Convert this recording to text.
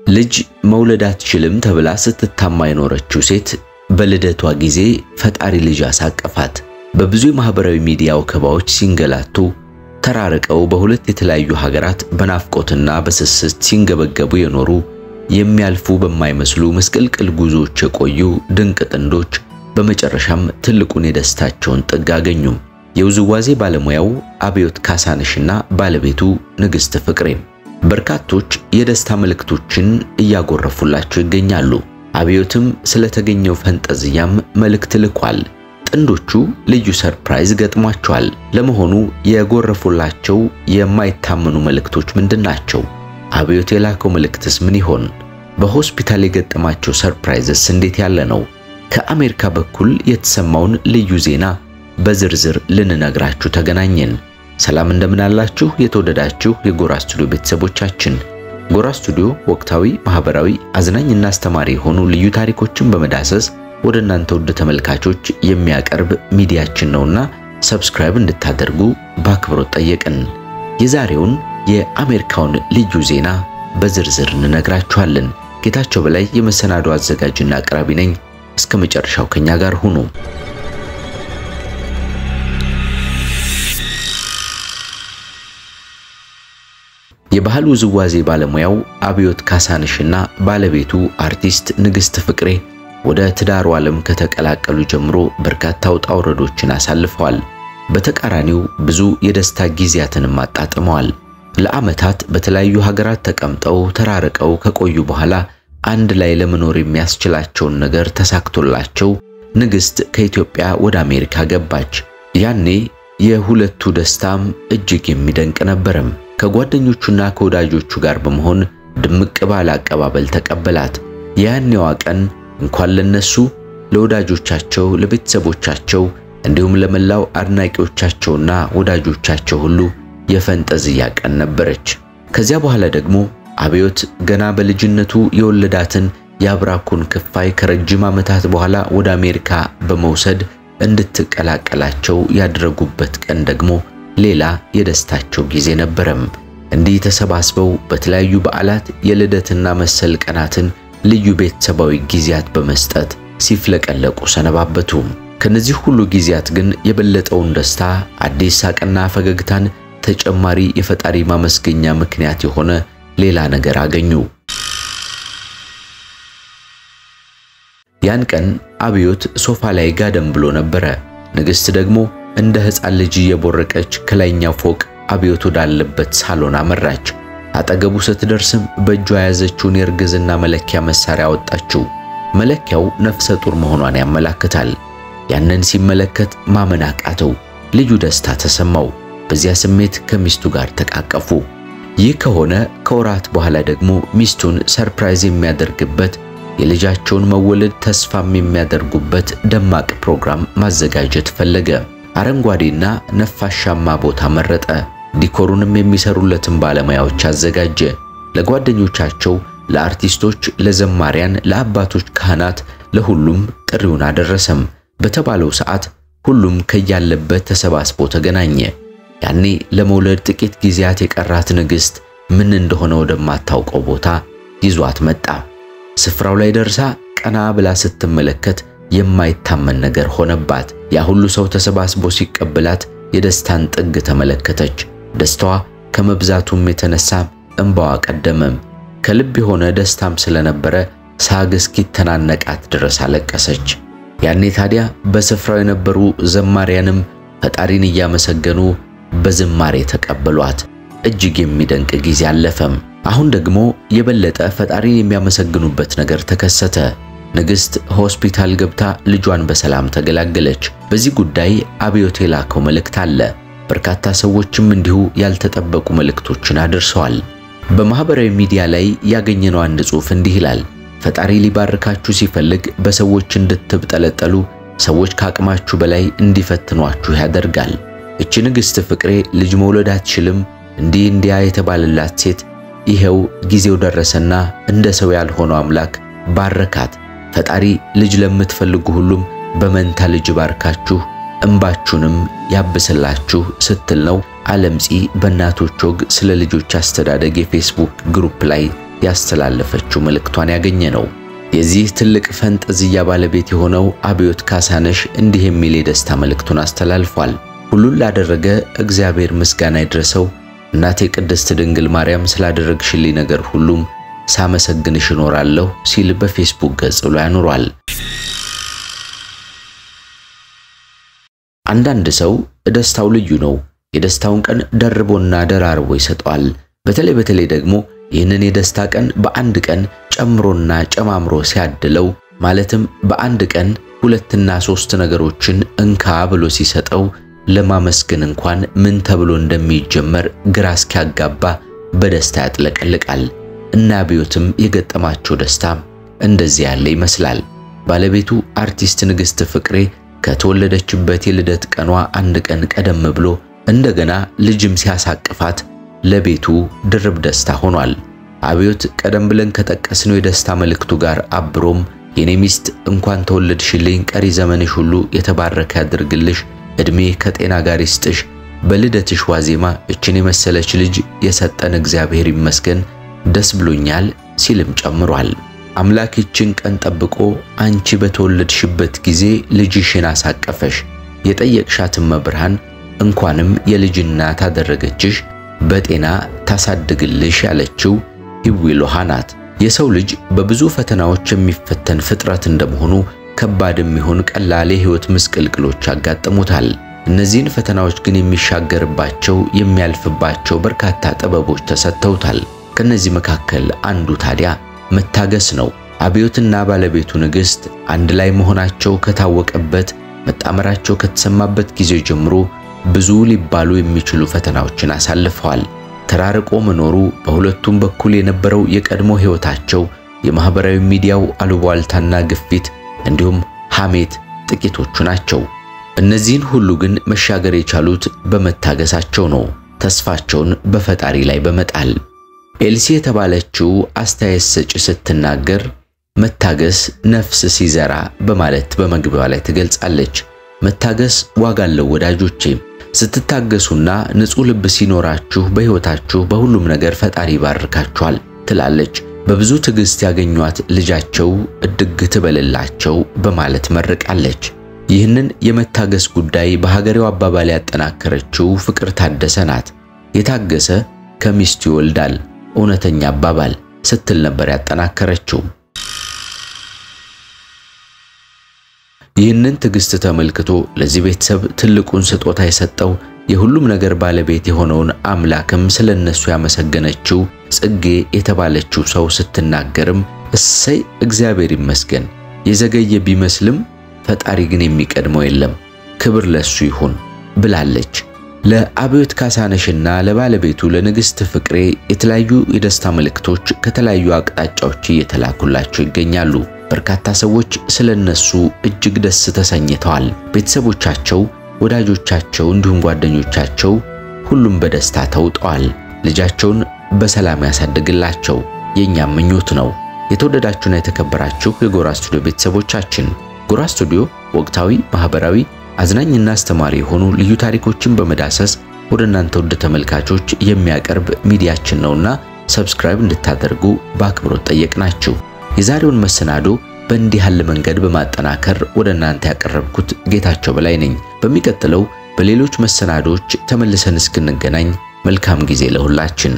ልጅ መውለድ አትችልም ተብላ ስትታማ የኖረችው ሴት በልደቷ ጊዜ ፈጣሪ ልጅ አሳቀፋት። በብዙ ማህበራዊ ሚዲያ ወከባዎች ሲንገላቱ ተራርቀው በሁለት የተለያዩ ሀገራት በናፍቆትና በስስት ሲንገበገቡ የኖሩ የሚያልፉ በማይመስሉ መስቀልቅል ጉዞዎች የቆዩ ድንቅ ጥንዶች በመጨረሻም ትልቁን የደስታቸውን ጥግ አገኙ። የውዝዋዜ ባለሙያው አብዮት ካሳነሽና ባለቤቱ ንግስት ፍቅሬ በርካቶች የደስታ መልእክቶችን እያጎረፉላቸው ይገኛሉ። አብዮትም ስለተገኘው ፈንጠዝያም መልእክት ልኳል። ጥንዶቹ ልዩ ሰርፕራይዝ ገጥሟቸዋል። ለመሆኑ የጎረፉላቸው የማይታመኑ መልእክቶች ምንድናቸው? አብዮት የላከው መልእክትስ ምን ይሆን? በሆስፒታል የገጠማቸው ሰርፕራይዝስ እንዴት ያለ ነው? ከአሜሪካ በኩል የተሰማውን ልዩ ዜና በዝርዝር ልንነግራችሁ ተገናኘን። ሰላም እንደምን አላችሁ የተወደዳችሁ የጎራ ስቱዲዮ ቤተሰቦቻችን። ጎራ ስቱዲዮ ወቅታዊ፣ ማህበራዊ፣ አዝናኝና አስተማሪ የሆኑ ልዩ ታሪኮችን በመዳሰስ ወደ እናንተ ወደ ተመልካቾች የሚያቀርብ ሚዲያችን ነውና ሰብስክራይብ እንድታደርጉ በአክብሮት ጠየቅን። የዛሬውን የአሜሪካውን ልዩ ዜና በዝርዝር እንነግራችኋለን። ጌታቸው በላይ የመሰናዶ አዘጋጅና አቅራቢ ነኝ። እስከ መጨረሻው ከኛ ጋር ሁኑ። የባህል ውዝዋዜ ባለሙያው አብዮት ካሳነሽና ባለቤቱ አርቲስት ንግስት ፍቅሬ ወደ ትዳሩ ዓለም ከተቀላቀሉ ጀምሮ በርካታ ውጣ ውረዶችን አሳልፈዋል። በተቃራኒው ብዙ የደስታ ጊዜያትን አጣጥመዋል። ለዓመታት በተለያዩ ሀገራት ተቀምጠው ተራርቀው ከቆዩ በኋላ አንድ ላይ ለመኖር የሚያስችላቸውን ነገር ተሳክቶላቸው ንግስት ከኢትዮጵያ ወደ አሜሪካ ገባች። ያኔ የሁለቱ ደስታም እጅግ የሚደንቅ ነበርም። ከጓደኞቹና ከወዳጆቹ ጋር በመሆን ድምቅ ባለ አቀባበል ተቀበላት። ያኔዋ ቀን እንኳን ለነሱ ለወዳጆቻቸው፣ ለቤተሰቦቻቸው እንዲሁም ለመላው አድናቂዎቻቸውና ወዳጆቻቸው ሁሉ የፈንጠዝያ ቀን ነበረች። ከዚያ በኋላ ደግሞ አብዮት ገና በልጅነቱ የወለዳትን ያብራኩን ክፋይ ከረጅም ዓመታት በኋላ ወደ አሜሪካ በመውሰድ እንድትቀላቀላቸው ያደረጉበት ቀን ደግሞ ሌላ የደስታቸው ጊዜ ነበረም። እንዲህ ተሰባስበው በተለያዩ በዓላት የልደትና መሰል ቀናትን ልዩ ቤተሰባዊ ጊዜያት በመስጠት ሲፍለቀለቁ ሰነባበቱ። ከነዚህ ሁሉ ጊዜያት ግን የበለጠውን ደስታ፣ አዲስ ሳቅና ፈገግታን፣ ተጨማሪ የፈጣሪ ማመስገኛ ምክንያት የሆነ ሌላ ነገር አገኙ። ያን ቀን አብዮት ሶፋ ላይ ጋደም ብሎ ነበረ። ንግስት ደግሞ እንደ ሕፃን ልጅ የቦረቀች ከላይኛው ፎቅ አብዮት ወዳለበት ሳሎን አመራች። አጠገቡ ስትደርስም በእጇ ያዘችውን የእርግዝና መለኪያ መሳሪያ አወጣችው። መለኪያው ነፍሰ ጡር መሆኗን ያመለክታል። ያንን ሲመለከት ማመን አቃተው። ልዩ ደስታ ተሰማው። በዚያ ስሜት ከሚስቱ ጋር ተቃቀፉ። ይህ ከሆነ ከወራት በኋላ ደግሞ ሚስቱን ሰርፕራይዝ የሚያደርግበት የልጃቸውን መወለድ ተስፋም የሚያደርጉበት ደማቅ ፕሮግራም ማዘጋጀት ፈለገ። አረንጓዴና ነፋሻማ ቦታ መረጠ። ዲኮሩንም የሚሰሩለትን ባለሙያዎች አዘጋጀ። ለጓደኞቻቸው፣ ለአርቲስቶች፣ ለዘማሪያን፣ ለአባቶች ካህናት፣ ለሁሉም ጥሪውን አደረሰም። በተባለው ሰዓት ሁሉም ከያለበት ተሰባስቦ ተገናኘ። ያኔ ለመውለድ ጥቂት ጊዜያት የቀራት ንግስት ምን እንደሆነ ወደማታውቀው ቦታ ይዟት መጣ። ስፍራው ላይ ደርሳ ቀና ብላ ስትመለከት የማይታመን ነገር ሆነባት። ያ ሁሉ ሰው ተሰባስቦ ሲቀበላት የደስታን ጥግ ተመለከተች። ደስታዋ ከመብዛቱም የተነሳ እንባዋ ቀደመም። ከልብ የሆነ ደስታም ስለነበረ ሳግ እስኪተናነቃት ድረስ አለቀሰች። ያኔ ታዲያ በስፍራው የነበሩ ዘማሪያንም ፈጣሪን እያመሰገኑ በዝማሬ ተቀበሏት። እጅግ የሚደንቅ ጊዜ አለፈም። አሁን ደግሞ የበለጠ ፈጣሪን የሚያመሰግኑበት ነገር ተከሰተ። ንግስት ሆስፒታል ገብታ ልጇን በሰላም ተገላገለች። በዚህ ጉዳይ አብዮት የላከው መልእክት አለ። በርካታ ሰዎችም እንዲሁ ያልተጠበቁ መልእክቶችን አድርሰዋል። በማህበራዊ ሚዲያ ላይ ያገኘነው አንድ ጽሑፍ እንዲህ ይላል: ፈጣሪ ሊባርካችሁ ሲፈልግ በሰዎች እንድትብጠለጠሉ፣ ሰዎች ከአቅማችሁ በላይ እንዲፈትኗችሁ ያደርጋል። እቺ ንግስት ፍቅሬ ልጅ መውለድ አትችልም እንዲያ የተባለላት ሴት ይሄው ጊዜው ደረሰና እንደ ሰው ያልሆነው አምላክ ባረካት። ፈጣሪ ልጅ ለምትፈልጉ ሁሉም በመንታ ልጅ ባርካችሁ እንባችሁንም ያብስላችሁ ስትል ነው ዓለምጺ በእናቶች ወግ ስለ ልጆች አስተዳደግ የፌስቡክ ግሩፕ ላይ ያስተላለፈችው መልእክቷን ያገኘ ነው። የዚህ ትልቅ ፈንጠዝያ ባለቤት የሆነው አብዮት ካሳነሽ እንዲህ የሚል የደስታ መልእክቱን አስተላልፏል። ሁሉን ላደረገ እግዚአብሔር ምስጋና ይድረሰው። እናቴ ቅድስት ድንግል ማርያም ስላደረግሽልኝ ነገር ሁሉም ሳመሰግንሽ እኖራለሁ ሲል በፌስቡክ ገጹ ላይ አኑሯል። አንዳንድ ሰው ደስታው ልዩ ነው። የደስታውን ቀን ደርቦና ደራርቦ ይሰጠዋል። በተለይ ደግሞ ይህንን የደስታ ቀን በአንድ ቀን ጨምሮና ጨማምሮ ሲያድለው ማለትም በአንድ ቀን 2 እና 3 ነገሮችን እንካ ብሎ ሲሰጠው ለማመስገን እንኳን ምን ተብሎ እንደሚጀመር ግራ እስኪያጋባ በደስታ ያጥለቀልቃል። እና አብዮትም የገጠማቸው ደስታ እንደዚህ ያለ ይመስላል። ባለቤቱ አርቲስት ንግስት ፍቅሬ ከተወለደችበት የልደት ቀኗ አንድ ቀን ቀደም ብሎ እንደገና ልጅም ሲያሳቅፋት ለቤቱ ድርብ ደስታ ሆኗል። አብዮት ቀደም ብለን ከጠቀስነው የደስታ መልእክቱ ጋር አብሮም የኔ ሚስት እንኳን ተወለድሽልኝ፣ ቀሪ ዘመንሽ ሁሉ የተባረከ ያድርግልሽ፣ እድሜ ከጤና ጋር ይስጥሽ፣ በልደትሽ ዋዜማ እችን የመሰለች ልጅ የሰጠን እግዚአብሔር ይመስገን፣ ደስ ብሎኛል ሲልም ጨምሯል። አምላክ ይችን ቀን ጠብቆ አንቺ በተወለድሽበት ጊዜ ልጅሽን አሳቀፈሽ፣ የጠየቅሻትን መብርሃን እንኳንም የልጅ እናት አደረገችሽ፣ በጤና ታሳድግልሽ ያለችው ሂዊሎሃ ናት። የሰው ልጅ በብዙ ፈተናዎች የሚፈተን ፍጥረት እንደመሆኑ ከባድም ይሁን ቀላል የህይወት ምስቅልቅሎች ያጋጥሙታል። እነዚህን ፈተናዎች ግን የሚሻገርባቸው የሚያልፍባቸው በርካታ ጥበቦች ተሰጥተውታል። ከነዚህ መካከል አንዱ ታዲያ መታገስ ነው። አብዮትና ባለቤቱ ንግስት አንድ ላይ መሆናቸው ከታወቀበት መጣመራቸው ከተሰማበት ጊዜ ጀምሮ ብዙ ሊባሉ የሚችሉ ፈተናዎችን አሳልፈዋል። ተራርቆ መኖሩ፣ በሁለቱም በኩል የነበረው የቀድሞ ህይወታቸው፣ የማህበራዊ ሚዲያው አሉባልታና ግፊት እንዲሁም ሐሜት ጥቂቶቹ ናቸው። እነዚህን ሁሉ ግን መሻገር የቻሉት በመታገሳቸው ነው፣ ተስፋቸውን በፈጣሪ ላይ በመጣል። ኤልሲ የተባለችው አስተያየት ሰጪ ስትናገር መታገስ ነፍስ ሲዘራ በማለት በመግቢያው ላይ ትገልጻለች። መታገስ ዋጋ አለው ወዳጆቼ። ስትታገሱና ንጹህ ልብ ሲኖራችሁ በህይወታችሁ በሁሉም ነገር ፈጣሪ ይባርካችኋል ትላለች። በብዙ ትዕግስት ያገኟት ልጃቸው እድግ ትበልላቸው በማለት መርቃለች። ይህንን የመታገስ ጉዳይ በሀገሬው አባባል ያጠናከረችው ፍቅር ታደሰ ናት። የታገሰ ከሚስቱ ይወልዳል እውነተኛ አባባል ስትል ነበር ያጠናከረችው። ይህንን ትዕግስት ተመልክቶ ለዚህ ቤተሰብ ትልቁን ስጦታ የሰጠው የሁሉም ነገር ባለቤት የሆነውን አምላክም ስለነሱ ያመሰገነችው ጽጌ የተባለችው ሰው ስትናገርም እሰይ እግዚአብሔር ይመስገን፣ የዘገየ ቢመስልም ፈጣሪ ግን የሚቀድመው የለም፣ ክብር ለሱ ይሁን ብላለች። ለአብዮት ካሳነሽና ለባለቤቱ ለንግስት ፍቅሬ የተለያዩ የደስታ መልእክቶች ከተለያዩ አቅጣጫዎች እየተላኩላቸው ይገኛሉ። በርካታ ሰዎች ስለነሱ እጅግ ደስ ተሰኝተዋል። ቤተሰቦቻቸው፣ ወዳጆቻቸው እንዲሁም ጓደኞቻቸው ሁሉም በደስታ ተውጠዋል። ልጃቸውን በሰላም ያሳድግላቸው የኛም ምኞት ነው። የተወደዳችሁና የተከበራችሁ የጎራ ስቱዲዮ ቤተሰቦቻችን፣ ጎራ ስቱዲዮ ወቅታዊ፣ ማህበራዊ፣ አዝናኝና አስተማሪ የሆኑ ልዩ ታሪኮችን በመዳሰስ ወደ እናንተ ወደ ተመልካቾች የሚያቀርብ ሚዲያችን ነውና ሰብስክራይብ እንድታደርጉ በአክብሮት ጠየቅናችሁ። የዛሬውን መሰናዶ በእንዲህ ያለ መንገድ በማጠናከር ወደ እናንተ ያቀርብኩት ጌታቸው በላይ ነኝ። በሚቀጥለው በሌሎች መሰናዶች ተመልሰን እስክንገናኝ መልካም ጊዜ ለሁላችን።